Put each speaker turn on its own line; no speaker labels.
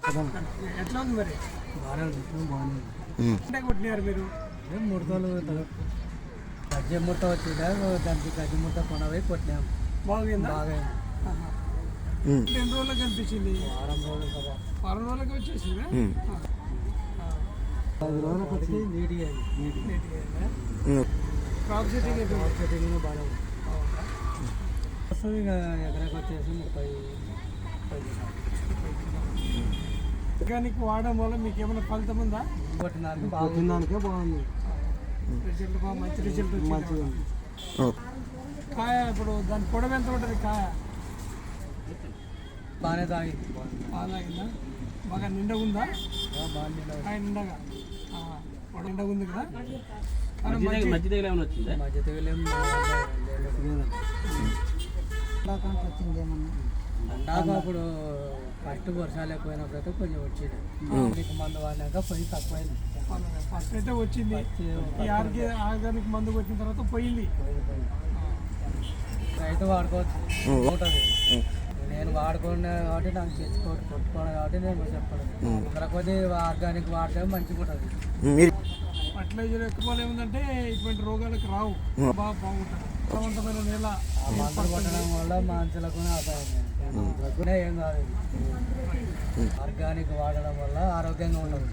ఎట్లా ఉంది మరి? బాగానే కొట్టినారు మీరు? 3 రోజులు గజ్జి ముట్ట వచ్చిందా, దానికి గజ్జి ముట్ట కొనవై కొట్టినాము. బాగుందా? బాగా ఎన్ని రోజులకు కనిపించింది? వారం రోజులకి వచ్చేసిందా? 10 రోజులకు వచ్చి నీట్గా క్రాప్ సెట్టింగ్ బాగా వస్తుంది. ఇక ఎకరాకి వచ్చేసి 30 ఆర్గానిక్ వాడడం వల్ల మీకు ఏమైనా ఫలితం ఉందా? కొట్టినానికే బాగుంది, రిజల్ట్ బాగా మంచి రిజల్ట్ మంచిగా ఉంది. కాయ ఇప్పుడు దాని పొడవు ఎంత ఉంటుంది? కాయ బాగానే తాగింది. బాగా తాగిందా? బాగా నిండగా ఉందా? బాగా నిండగా నిండగా నిండగా ఉంది కదా. మధ్య తెగలేం అందాక అప్పుడు ఫస్ట్ వర్షాలు ఎక్కువైనప్పుడైతే కొంచెం వచ్చింది. మీకు మందు వాడినాక పొయ్యి తక్కువైంది. ఫస్ట్ అయితే వచ్చింది, ఈ ఆర్గానిక్ మందు వచ్చిన తర్వాత పోయింది. రైతు వాడుకోవచ్చు ఉంటుంది. నేను వాడుకున్నా కాబట్టి నాకు తెచ్చుకోవడం కొట్టుకోవడం కాబట్టి నేను చెప్పడం కొద్ది ఆర్గానిక్ వాడితే మంచిగా ఉంటుంది. ఫర్టిలైజర్ ఎక్కువ ఏముందంటే ఇటువంటి రోగాలకు రావు, బాగా బాగుంటుంది. సమర్థమైన నేల మందులు కొట్టడం వల్ల మనుషులకు ఆదాయం ఏం కాదు. ఆర్గానిక్ వాడడం వల్ల ఆరోగ్యంగా ఉండదు.